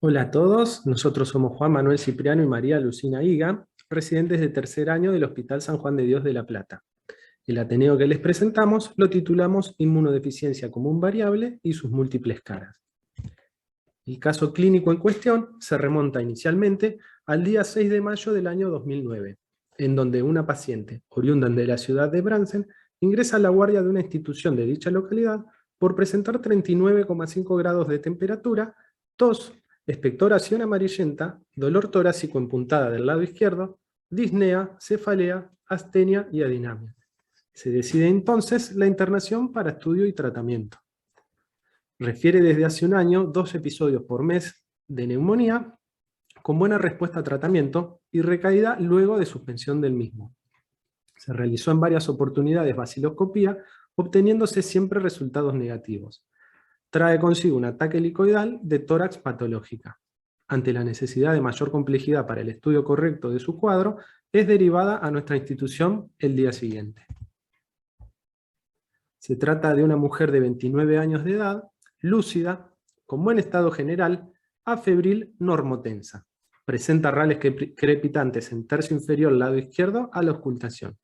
Hola a todos, nosotros somos Juan Manuel Cipriano y María Lucina Higa, residentes de tercer año del Hospital San Juan de Dios de La Plata. El Ateneo que les presentamos lo titulamos Inmunodeficiencia común variable y sus múltiples caras. El caso clínico en cuestión se remonta inicialmente al día 6 de mayo del año 2009, en donde una paciente, oriunda de la ciudad de Bransen, ingresa a la guardia de una institución de dicha localidad por presentar 39,5 grados de temperatura, tos, expectoración amarillenta, dolor torácico en puntada del lado izquierdo, disnea, cefalea, astenia y adinamia. Se decide entonces la internación para estudio y tratamiento. Refiere desde hace un año 2 episodios por mes de neumonía con buena respuesta a tratamiento y recaída luego de suspensión del mismo. Se realizó en varias oportunidades vaciloscopía, obteniéndose siempre resultados negativos. Trae consigo un ataque helicoidal de tórax patológica. Ante la necesidad de mayor complejidad para el estudio correcto de su cuadro, es derivada a nuestra institución el día siguiente. Se trata de una mujer de 29 años de edad, lúcida, con buen estado general, afebril normotensa. Presenta rales crepitantes en tercio inferior lado izquierdo a la auscultación.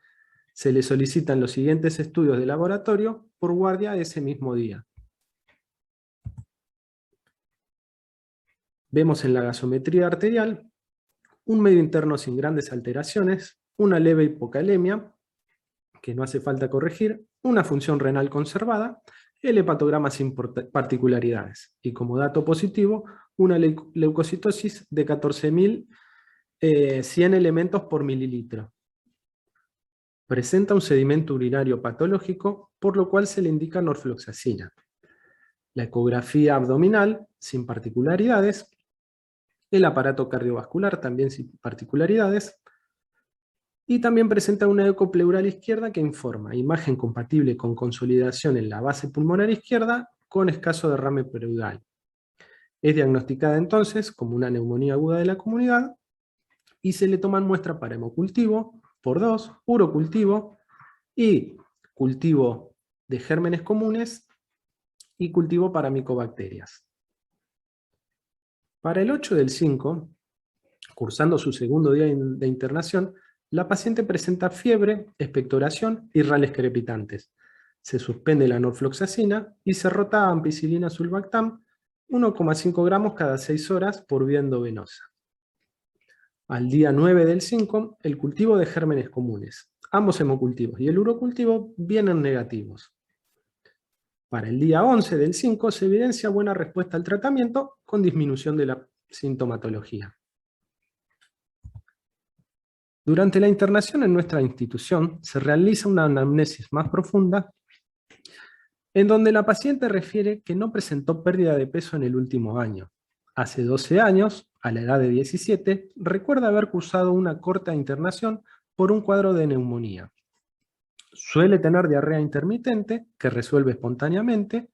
Se le solicitan los siguientes estudios de laboratorio por guardia ese mismo día. Vemos en la gasometría arterial un medio interno sin grandes alteraciones, una leve hipocalemia, que no hace falta corregir, una función renal conservada, el hepatograma sin particularidades. Y como dato positivo, una leucocitosis de 14.100 elementos por mililitro. Presenta un sedimento urinario patológico, por lo cual se le indica norfloxacina. La ecografía abdominal, sin particularidades. El aparato cardiovascular, también sin particularidades. Y también presenta una eco pleural izquierda que informa imagen compatible con consolidación en la base pulmonar izquierda con escaso derrame pleural. Es diagnosticada entonces como una neumonía aguda de la comunidad y se le toman muestra para hemocultivo por 2, urocultivo y cultivo de gérmenes comunes y cultivo para micobacterias. Para el 8 del 5, cursando su segundo día de internación, la paciente presenta fiebre, expectoración y rales crepitantes. Se suspende la norfloxacina y se rota ampicilina sulbactam 1,5 gramos cada 6 horas por vía endovenosa. Al día 9 del 5, el cultivo de gérmenes comunes. Ambos hemocultivos y el urocultivo vienen negativos. Para el día 11 del 5 se evidencia buena respuesta al tratamiento con disminución de la sintomatología. Durante la internación en nuestra institución se realiza una anamnesis más profunda en donde la paciente refiere que no presentó pérdida de peso en el último año. Hace 12 años, a la edad de 17, recuerda haber cursado una corta internación por un cuadro de neumonía. Suele tener diarrea intermitente, que resuelve espontáneamente.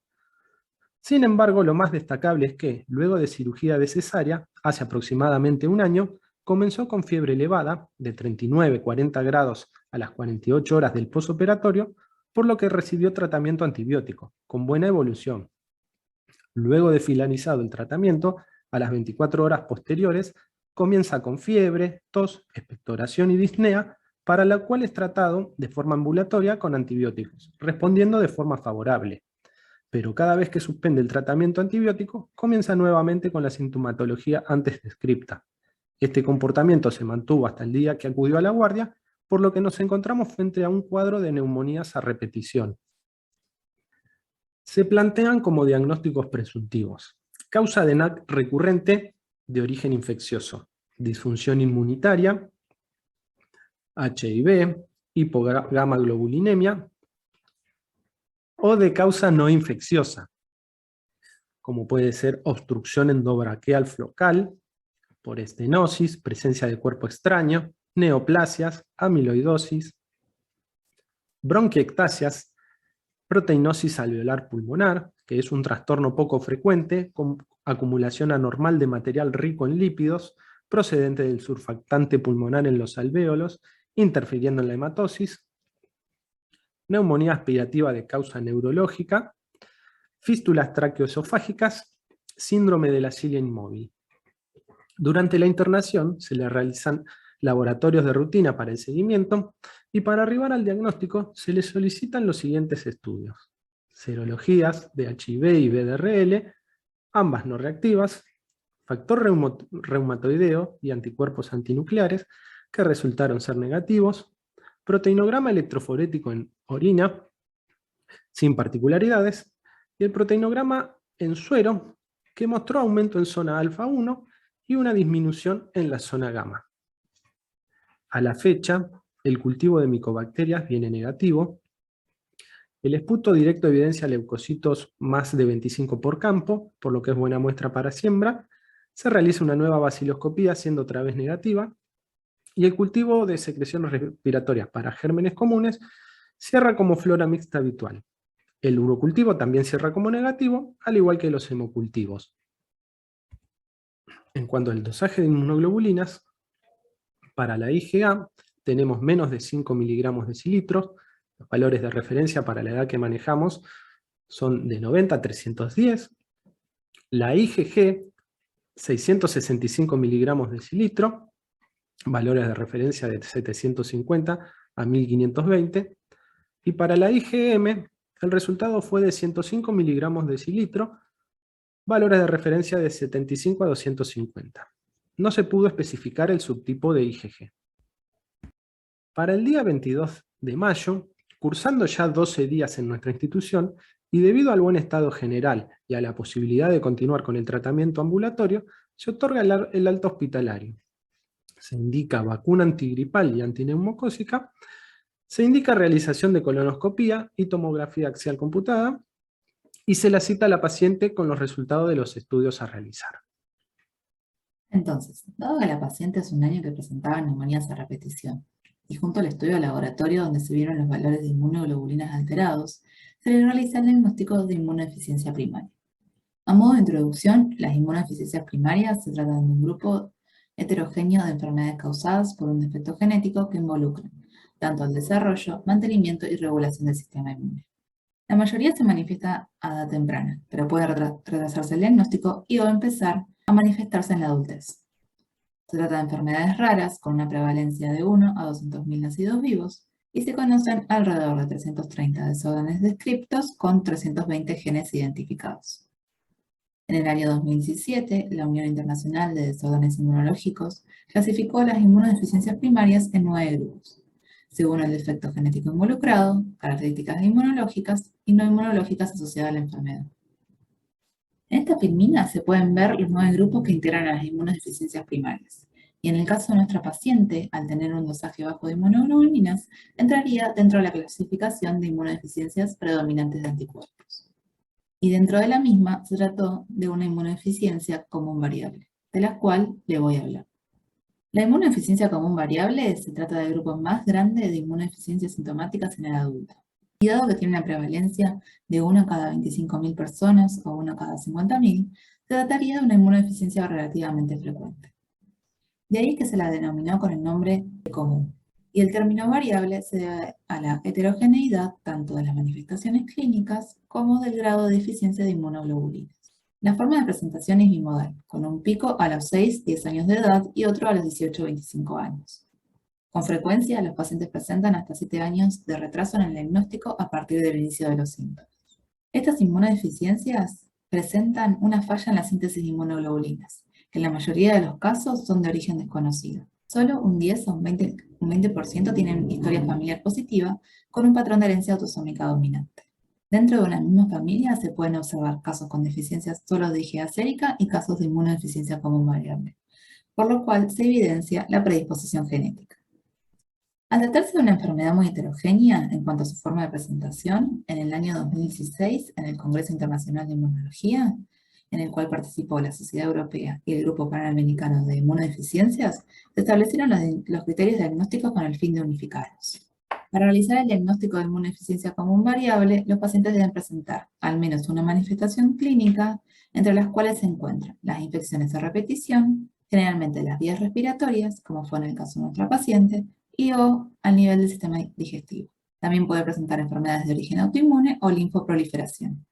Sin embargo, lo más destacable es que, luego de cirugía de cesárea, hace aproximadamente un año, comenzó con fiebre elevada, de 39-40 grados a las 48 horas del posoperatorio, por lo que recibió tratamiento antibiótico, con buena evolución. Luego de finalizado el tratamiento, a las 24 horas posteriores, comienza con fiebre, tos, expectoración y disnea, para la cual es tratado de forma ambulatoria con antibióticos, respondiendo de forma favorable. Pero cada vez que suspende el tratamiento antibiótico, comienza nuevamente con la sintomatología antes descripta. Este comportamiento se mantuvo hasta el día que acudió a la guardia, por lo que nos encontramos frente a un cuadro de neumonías a repetición. Se plantean como diagnósticos presuntivos. Causa de NAC recurrente de origen infeccioso, disfunción inmunitaria, HIV, hipogamaglobulinemia, o de causa no infecciosa, como puede ser obstrucción endobraquial flocal, por estenosis, presencia de cuerpo extraño, neoplasias, amiloidosis, bronquiectasias, proteinosis alveolar pulmonar, que es un trastorno poco frecuente con acumulación anormal de material rico en lípidos procedente del surfactante pulmonar en los alvéolos, interfiriendo en la hematosis, neumonía aspirativa de causa neurológica, fístulas traqueoesofágicas, síndrome de la cilia inmóvil. Durante la internación se le realizan laboratorios de rutina para el seguimiento y para arribar al diagnóstico se le solicitan los siguientes estudios: serologías de HIV y VDRL, ambas no reactivas, factor reumatoideo y anticuerpos antinucleares que resultaron ser negativos, proteinograma electroforético en orina sin particularidades y el proteinograma en suero que mostró aumento en zona alfa 1 y una disminución en la zona gamma. A la fecha, el cultivo de micobacterias viene negativo. El esputo directo evidencia leucocitos más de 25 por campo, por lo que es buena muestra para siembra. Se realiza una nueva baciloscopía siendo otra vez negativa. Y el cultivo de secreciones respiratorias para gérmenes comunes cierra como flora mixta habitual. El urocultivo también cierra como negativo, al igual que los hemocultivos. En cuanto al dosaje de inmunoglobulinas, para la IgA tenemos menos de 5 miligramos decilitros. Los valores de referencia para la edad que manejamos son de 90 a 310. La IgG, 665 miligramos decilitro, valores de referencia de 750 a 1520. Y para la IgM, el resultado fue de 105 miligramos decilitro, valores de referencia de 75 a 250. No se pudo especificar el subtipo de IgG. Para el día 22 de mayo, cursando ya 12 días en nuestra institución, y debido al buen estado general y a la posibilidad de continuar con el tratamiento ambulatorio, se otorga el alta hospitalario. Se indica vacuna antigripal y antineumocócica, se indica realización de colonoscopía y tomografía axial computada, y se la cita a la paciente con los resultados de los estudios a realizar. Entonces, dado que la paciente hace un año que presentaba neumonías a repetición, y junto al estudio de laboratorio donde se vieron los valores de inmunoglobulinas alterados, se le realiza el diagnóstico de inmunodeficiencia primaria. A modo de introducción, las inmunodeficiencias primarias se tratan de un grupo heterogéneo de enfermedades causadas por un defecto genético que involucran tanto el desarrollo, mantenimiento y regulación del sistema inmune. La mayoría se manifiesta a edad temprana, pero puede retrasarse el diagnóstico y o empezar a manifestarse en la adultez. Se trata de enfermedades raras con una prevalencia de 1 a 200.000 nacidos vivos y se conocen alrededor de 330 desórdenes descriptos con 320 genes identificados. En el año 2017, la Unión Internacional de Desórdenes Inmunológicos clasificó las inmunodeficiencias primarias en 9 grupos, según el defecto genético involucrado, características inmunológicas y no inmunológicas asociadas a la enfermedad. En esta filmina se pueden ver los 9 grupos que integran a las inmunodeficiencias primarias. Y en el caso de nuestra paciente, al tener un dosaje bajo de inmunoglobulinas, entraría dentro de la clasificación de inmunodeficiencias predominantes de anticuerpos. Y dentro de la misma se trató de una inmunodeficiencia común variable, de la cual le voy a hablar. La inmunodeficiencia común variable se trata del grupo más grande de inmunodeficiencias sintomáticas en el adulto. Y dado que tiene una prevalencia de 1 cada 25.000 personas o 1 cada 50.000, se trataría de una inmunodeficiencia relativamente frecuente. De ahí que se la denominó con el nombre de común. Y el término variable se debe a la heterogeneidad tanto de las manifestaciones clínicas como del grado de deficiencia de inmunoglobulinas. La forma de presentación es bimodal, con un pico a los 6-10 años de edad y otro a los 18-25 años. Con frecuencia, los pacientes presentan hasta 7 años de retraso en el diagnóstico a partir del inicio de los síntomas. Estas inmunodeficiencias presentan una falla en la síntesis de inmunoglobulinas, que en la mayoría de los casos son de origen desconocido. Solo un 10 o un 20% tienen historia familiar positiva con un patrón de herencia autosómica dominante. Dentro de una misma familia se pueden observar casos con deficiencias solo de IgA sérica y casos de inmunodeficiencia común variable, por lo cual se evidencia la predisposición genética. Al tratarse de una enfermedad muy heterogénea en cuanto a su forma de presentación, en el año 2016, en el Congreso Internacional de Inmunología, en el cual participó la Sociedad Europea y el Grupo Panamericano de Inmunodeficiencias, se establecieron los criterios diagnósticos con el fin de unificarlos. Para realizar el diagnóstico de inmunodeficiencia común variable, los pacientes deben presentar al menos una manifestación clínica, entre las cuales se encuentran las infecciones a repetición, generalmente las vías respiratorias, como fue en el caso de nuestra paciente, y o al nivel del sistema digestivo. También puede presentar enfermedades de origen autoinmune o linfoproliferación.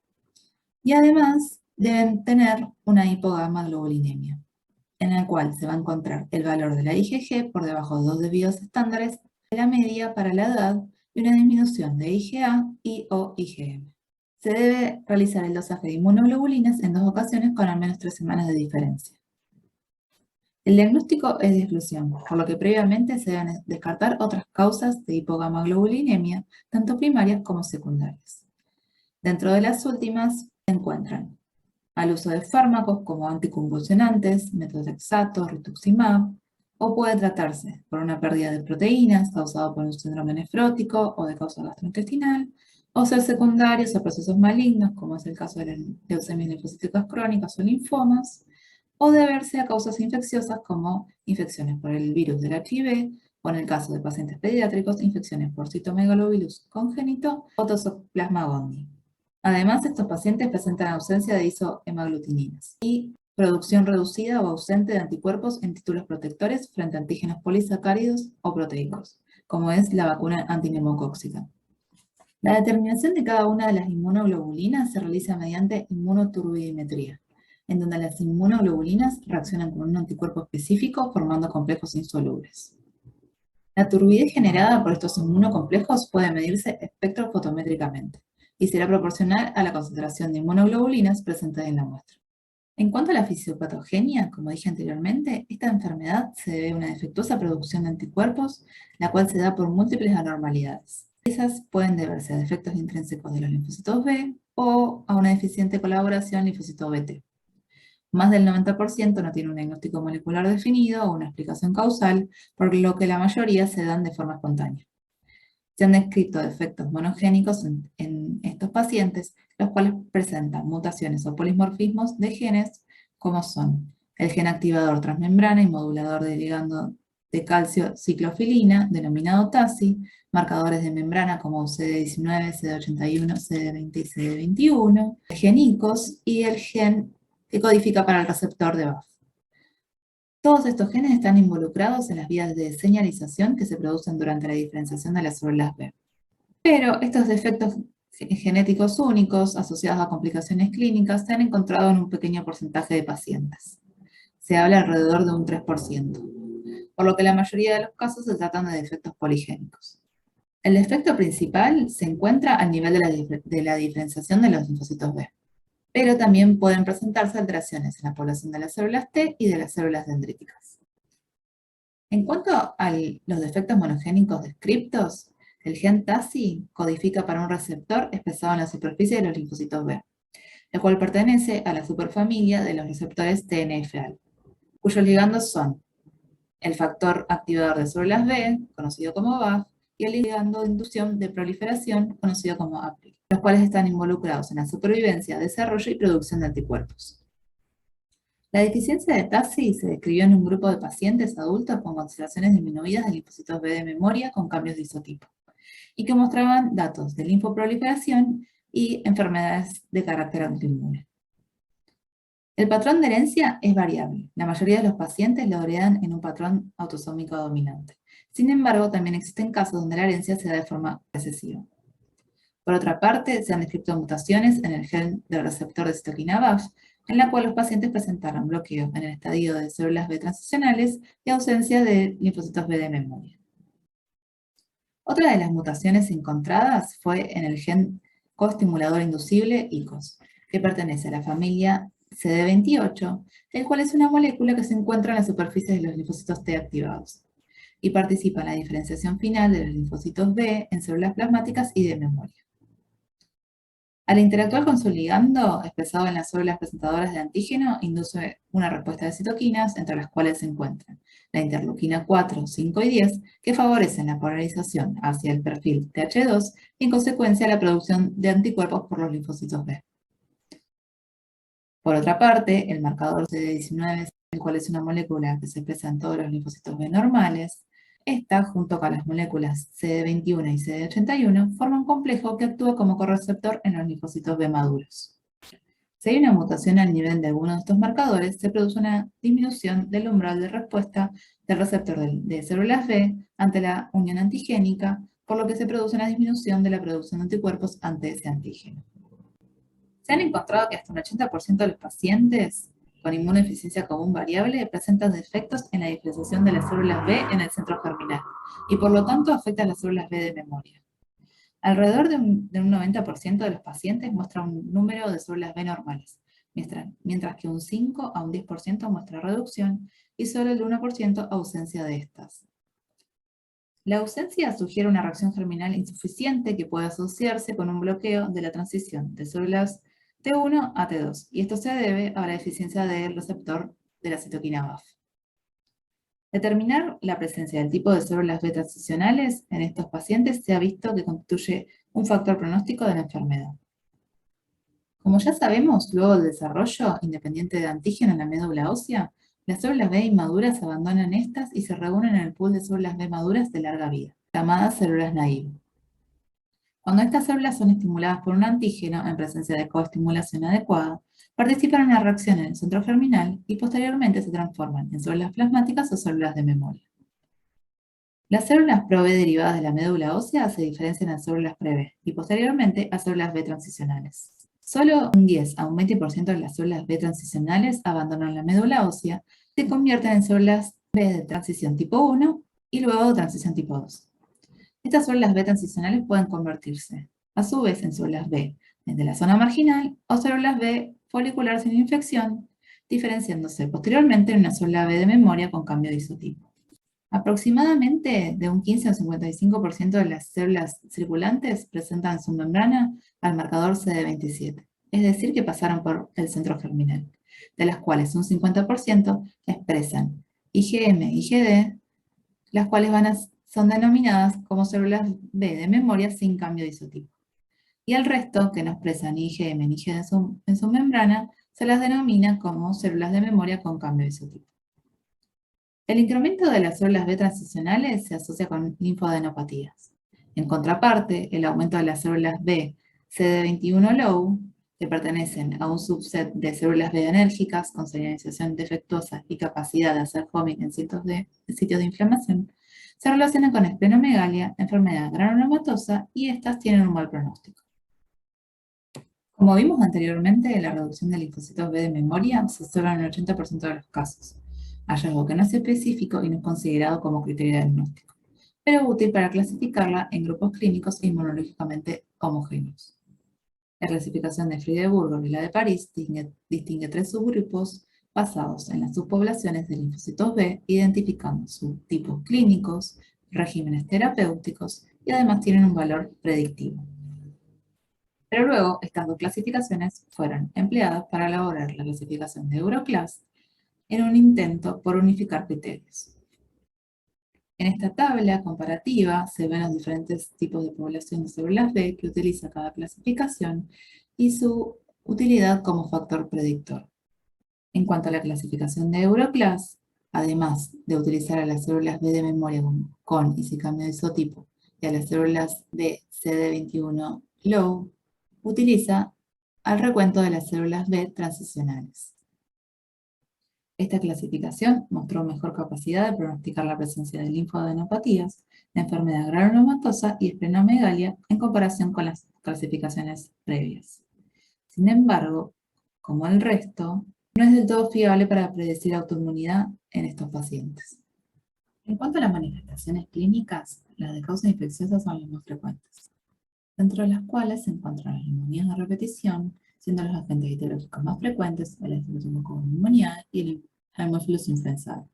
Y además deben tener una hipogammaglobulinemia. en el cual se va a encontrar el valor de la IgG por debajo de 2 desvíos estándares de la media para la edad y una disminución de IgA y o IgM. Se debe realizar el dosaje de inmunoglobulinas en 2 ocasiones con al menos 3 semanas de diferencia. El diagnóstico es de exclusión, por lo que previamente se deben descartar otras causas de hipogamaglobulinemia, tanto primarias como secundarias. Dentro de las últimas se encuentran al uso de fármacos como anticonvulsionantes, metotrexato, rituximab, o puede tratarse por una pérdida de proteínas causada por un síndrome nefrótico o de causa gastrointestinal, o ser secundarios a procesos malignos, como es el caso de las leucemias linfocíticas crónicas o linfomas, o deberse a causas infecciosas como infecciones por el virus del HIV, o en el caso de pacientes pediátricos, infecciones por citomegalovirus congénito o toxoplasma gondii. Además, estos pacientes presentan ausencia de isohemaglutininas y producción reducida o ausente de anticuerpos en títulos protectores frente a antígenos polisacáridos o proteicos, como es la vacuna antineumocóxica. La determinación de cada una de las inmunoglobulinas se realiza mediante inmunoturbidimetría, en donde las inmunoglobulinas reaccionan con un anticuerpo específico formando complejos insolubles. La turbidez generada por estos inmunocomplejos puede medirse espectrofotométricamente y será proporcional a la concentración de inmunoglobulinas presentes en la muestra. En cuanto a la fisiopatogenia, como dije anteriormente, esta enfermedad se debe a una defectuosa producción de anticuerpos, la cual se da por múltiples anormalidades. Esas pueden deberse a defectos intrínsecos de los linfocitos B o a una deficiente colaboración linfocito-BT. Más del 90% no tiene un diagnóstico molecular definido o una explicación causal, por lo que la mayoría se dan de forma espontánea. Se han descrito defectos monogénicos en estos pacientes, los cuales presentan mutaciones o polimorfismos de genes, como son el gen activador transmembrana y modulador de ligando de calcio ciclofilina, denominado TACI, marcadores de membrana como CD19, CD81, CD20 y CD21, el gen ICOS y el gen que codifica para el receptor de BAFF. Todos estos genes están involucrados en las vías de señalización que se producen durante la diferenciación de las células B. Pero estos defectos genéticos únicos asociados a complicaciones clínicas se han encontrado en un pequeño porcentaje de pacientes. Se habla alrededor de un 3%, por lo que la mayoría de los casos se tratan de defectos poligénicos. El defecto principal se encuentra al nivel de la diferenciación de los linfocitos B, pero también pueden presentarse alteraciones en la población de las células T y de las células dendríticas. En cuanto a los defectos monogénicos descriptos, el gen TACI codifica para un receptor expresado en la superficie de los linfocitos B, el cual pertenece a la superfamilia de los receptores TNF-alfa, cuyos ligandos son el factor activador de células B, conocido como BAFF, y el ligando de inducción de proliferación, conocido como APRIL, los cuales están involucrados en la supervivencia, desarrollo y producción de anticuerpos. La deficiencia de TACI se describió en un grupo de pacientes adultos con concentraciones disminuidas de linfocitos B de memoria con cambios de isotipo, y que mostraban datos de linfoproliferación y enfermedades de carácter autoinmune. El patrón de herencia es variable. La mayoría de los pacientes lo heredan en un patrón autosómico dominante. Sin embargo, también existen casos donde la herencia se da de forma recesiva. Por otra parte, se han descrito mutaciones en el gen del receptor de citoquina BAFF, en la cual los pacientes presentaron bloqueo en el estadio de células B transicionales y ausencia de linfocitos B de memoria. Otra de las mutaciones encontradas fue en el gen coestimulador inducible ICOS, que pertenece a la familia CD28, el cual es una molécula que se encuentra en la superficie de los linfocitos T activados, y participa en la diferenciación final de los linfocitos B en células plasmáticas y de memoria. Al interactuar con su ligando, expresado en las células presentadoras de antígeno, induce una respuesta de citoquinas, entre las cuales se encuentran la interleuquina 4, 5 y 10, que favorecen la polarización hacia el perfil Th2 y en consecuencia la producción de anticuerpos por los linfocitos B. Por otra parte, el marcador CD19, el cual es una molécula que se expresa en todos los linfocitos B normales, esta, junto con las moléculas CD21 y CD81, forma un complejo que actúa como correceptor en los linfocitos B maduros. Si hay una mutación al nivel de alguno de estos marcadores, se produce una disminución del umbral de respuesta del receptor de células B ante la unión antigénica, por lo que se produce una disminución de la producción de anticuerpos ante ese antígeno. Se han encontrado que hasta un 80% de los pacientes con inmunodeficiencia común variable presentan defectos en la diferenciación de las células B en el centro germinal y por lo tanto afectan las células B de memoria. Alrededor de un 90% de los pacientes muestra un número de células B normales, mientras que un 5 a un 10% muestra reducción y solo el 1% ausencia de estas. La ausencia sugiere una reacción germinal insuficiente que puede asociarse con un bloqueo de la transición de células T1 a T2, y esto se debe a la deficiencia del receptor de la citoquina BAF. Determinar la presencia del tipo de células B transicionales en estos pacientes se ha visto que constituye un factor pronóstico de la enfermedad. Como ya sabemos, luego del desarrollo independiente de antígeno en la médula ósea, las células B inmaduras abandonan estas y se reúnen en el pool de células B maduras de larga vida, llamadas células naive. Cuando estas células son estimuladas por un antígeno en presencia de coestimulación adecuada, participan en una reacción en el centro germinal y posteriormente se transforman en células plasmáticas o células de memoria. Las células Pro B derivadas de la médula ósea se diferencian en células Pre-B y posteriormente a células B transicionales. Solo un 10 a un 20% de las células B transicionales abandonan la médula ósea y se convierten en células B de transición tipo 1 y luego de transición tipo 2. Estas células B transicionales pueden convertirse, a su vez, en células B de la zona marginal o células B folicular sin infección, diferenciándose posteriormente en una célula B de memoria con cambio de isotipo. Aproximadamente de un 15 a un 55% de las células circulantes presentan en su membrana al marcador CD27, es decir, que pasaron por el centro germinal, de las cuales un 50% expresan IgM y IgD, las cuales son denominadas como células B de memoria sin cambio de isotipo. Y el resto, que no expresan ni IgM ni IgD en su membrana, se las denomina como células de memoria con cambio de isotipo. El incremento de las células B transicionales se asocia con linfadenopatías. En contraparte, el aumento de las células B CD21 low, que pertenecen a un subset de células B enérgicas con señalización defectuosa y capacidad de hacer homing en sitios de inflamación, se relacionan con esplenomegalia, enfermedad granulomatosa, y estas tienen un mal pronóstico. Como vimos anteriormente, la reducción de linfocitos B de memoria se observa en el 80% de los casos, hallazgo que no es específico y no es considerado como criterio de diagnóstico, pero útil para clasificarla en grupos clínicos inmunológicamente homogéneos. La clasificación de Friedburger y la de París distingue 3 subgrupos basados en las subpoblaciones de linfocitos B, identificando subtipos clínicos, regímenes terapéuticos y además tienen un valor predictivo. Pero luego, estas dos clasificaciones fueron empleadas para elaborar la clasificación de Euroclass en un intento por unificar criterios. En esta tabla comparativa se ven los diferentes tipos de población de células B que utiliza cada clasificación y su utilidad como factor predictor. En cuanto a la clasificación de Euroclass, además de utilizar a las células B de memoria con y sin cambio de isotipo y a las células B CD21 low, utiliza al recuento de las células B transicionales. Esta clasificación mostró mejor capacidad de pronosticar la presencia de linfadenopatías, de enfermedad granulomatosa y esplenomegalia en comparación con las clasificaciones previas. Sin embargo, como el resto, no es del todo fiable para predecir autoinmunidad en estos pacientes. En cuanto a las manifestaciones clínicas, las de causa infecciosa son las más frecuentes, dentro de las cuales se encuentran las neumonías de repetición, siendo los agentes etiológicos más frecuentes el estreptococcus pneumoniae y el Haemophilus influenzae.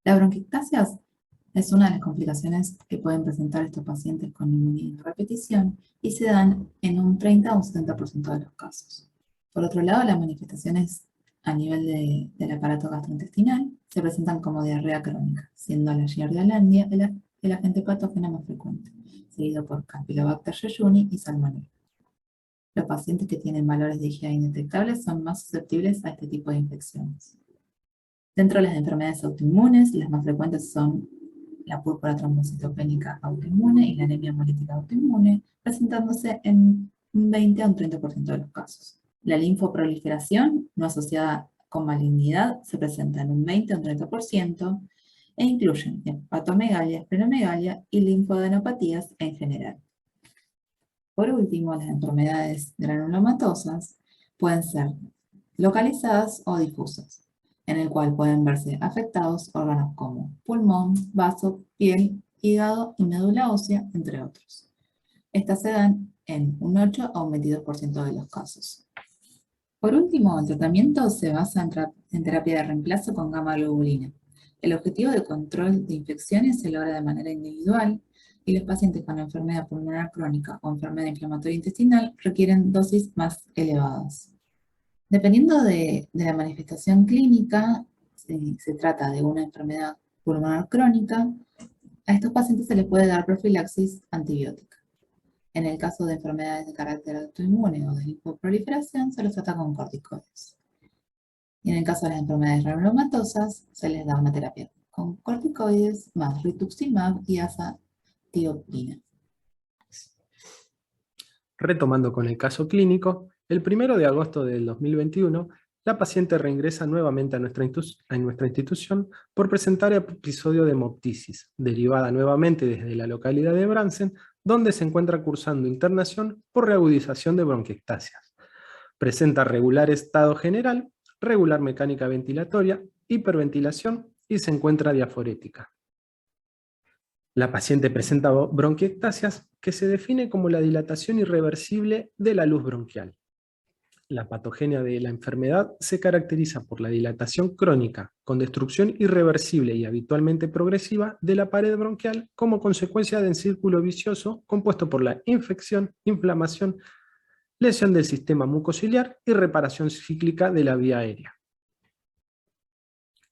La bronquiectasia es una de las complicaciones que pueden presentar estos pacientes con neumonía de repetición y se dan en un 30 a un 70% de los casos. Por otro lado, las manifestaciones a nivel del aparato gastrointestinal se presentan como diarrea crónica, siendo la Giardia-Landia el agente patógeno más frecuente, seguido por Campylobacter jejuni y Salmonella. Los pacientes que tienen valores de IgA indetectables son más susceptibles a este tipo de infecciones. Dentro de las enfermedades autoinmunes, las más frecuentes son la púrpura trombocitopénica autoinmune y la anemia hemolítica autoinmune, presentándose en un 20 a un 30% de los casos. La linfoproliferación, no asociada con malignidad, se presenta en un 20 a un 30% e incluyen hepatomegalia, esplenomegalia y linfadenopatías en general. Por último, las enfermedades granulomatosas pueden ser localizadas o difusas, en el cual pueden verse afectados órganos como pulmón, vaso, piel, hígado y médula ósea, entre otros. Estas se dan en un 8 a un 22% de los casos. Por último, el tratamiento se basa en terapia de reemplazo con gamma globulina. El objetivo de control de infecciones se logra de manera individual y los pacientes con enfermedad pulmonar crónica o enfermedad inflamatoria intestinal requieren dosis más elevadas. Dependiendo de la manifestación clínica, si se trata de una enfermedad pulmonar crónica, a estos pacientes se les puede dar profilaxis antibiótica. En el caso de enfermedades de carácter autoinmune o de lipoproliferación, se los trata con corticoides. Y en el caso de las enfermedades reumatosas, se les da una terapia con corticoides más rituximab y azathioprina. Retomando con el caso clínico, el 1 de agosto del 2021, la paciente reingresa nuevamente a nuestra institución por presentar episodio de hemoptisis, derivada nuevamente desde la localidad de Brandsen, donde se encuentra cursando internación por reagudización de bronquiectasias. Presenta regular estado general, regular mecánica ventilatoria, hiperventilación y se encuentra diaforética. La paciente presenta bronquiectasias que se define como la dilatación irreversible de la luz bronquial. La patogenia de la enfermedad se caracteriza por la dilatación crónica, con destrucción irreversible y habitualmente progresiva de la pared bronquial como consecuencia del círculo vicioso compuesto por la infección, inflamación, lesión del sistema mucociliar y reparación cíclica de la vía aérea.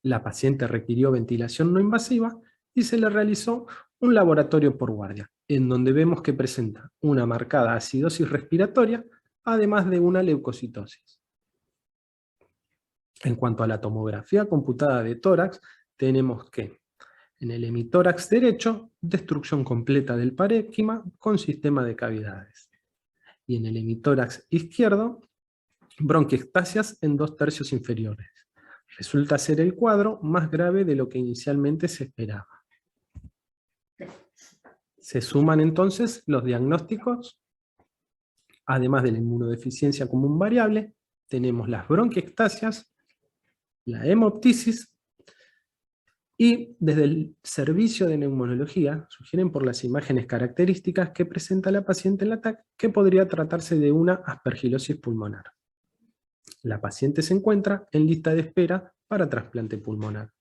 La paciente requirió ventilación no invasiva y se le realizó un laboratorio por guardia, en donde vemos que presenta una marcada acidosis respiratoria, además de una leucocitosis. En cuanto a la tomografía computada de tórax, tenemos que en el hemitórax derecho, destrucción completa del parénquima con sistema de cavidades. Y en el hemitórax izquierdo, bronquiectasias en 2/3 inferiores. Resulta ser el cuadro más grave de lo que inicialmente se esperaba. Se suman entonces los diagnósticos. Además de la inmunodeficiencia común variable, tenemos las bronquiectasias, la hemoptisis, y desde el servicio de neumonología sugieren por las imágenes características que presenta la paciente en la TAC que podría tratarse de una aspergilosis pulmonar. La paciente se encuentra en lista de espera para trasplante pulmonar.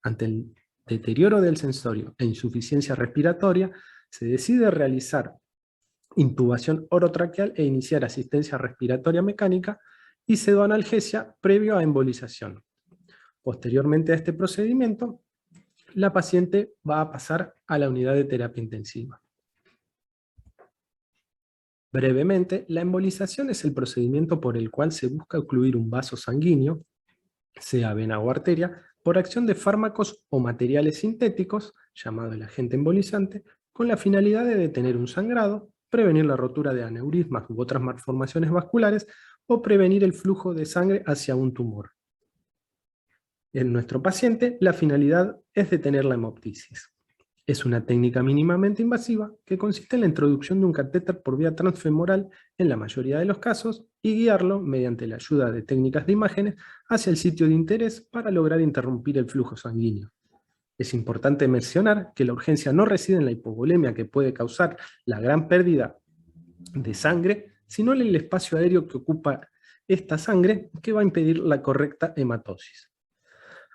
Ante el deterioro del sensorio e insuficiencia respiratoria, se decide realizar intubación orotraqueal e iniciar asistencia respiratoria mecánica y pseudoanalgesia previo a embolización. Posteriormente a este procedimiento, la paciente va a pasar a la unidad de terapia intensiva. Brevemente, la embolización es el procedimiento por el cual se busca ocluir un vaso sanguíneo, sea vena o arteria, por acción de fármacos o materiales sintéticos, llamado el agente embolizante, con la finalidad de detener un sangrado, prevenir la rotura de aneurismas u otras malformaciones vasculares o prevenir el flujo de sangre hacia un tumor. En nuestro paciente, la finalidad es detener la hemoptisis. Es una técnica mínimamente invasiva que consiste en la introducción de un catéter por vía transfemoral en la mayoría de los casos y guiarlo, mediante la ayuda de técnicas de imágenes, hacia el sitio de interés para lograr interrumpir el flujo sanguíneo. Es importante mencionar que la urgencia no reside en la hipovolemia que puede causar la gran pérdida de sangre, sino en el espacio aéreo que ocupa esta sangre que va a impedir la correcta hematosis.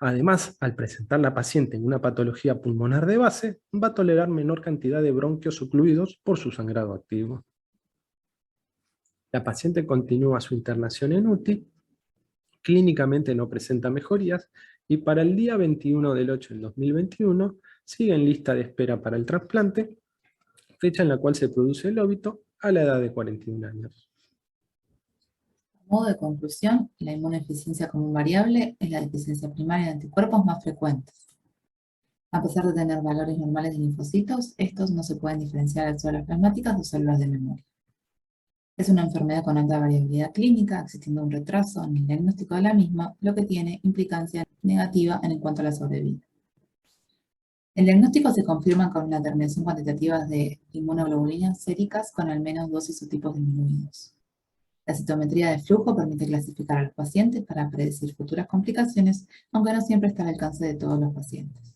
Además, al presentar la paciente en una patología pulmonar de base, va a tolerar menor cantidad de bronquios ocluidos por su sangrado activo. La paciente continúa su internación en UTI, clínicamente no presenta mejorías, y para el día 21 del 8 del 2021 sigue en lista de espera para el trasplante, fecha en la cual se produce el óbito a la edad de 41 años. A modo de conclusión, la inmunodeficiencia común variable es la deficiencia primaria de anticuerpos más frecuentes. A pesar de tener valores normales de linfocitos, estos no se pueden diferenciar de células plasmáticas o células de memoria. Es una enfermedad con alta variabilidad clínica, existiendo un retraso en el diagnóstico de la misma, lo que tiene implicancia negativa en cuanto a la sobrevida. El diagnóstico se confirma con una determinación cuantitativa de inmunoglobulinas séricas con al menos 2 isotipos disminuidos. La citometría de flujo permite clasificar a los pacientes para predecir futuras complicaciones, aunque no siempre está al alcance de todos los pacientes.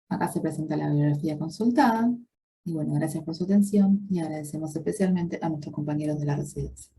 Acá se presenta la bibliografía consultada. Y bueno, gracias por su atención y agradecemos especialmente a nuestros compañeros de la residencia.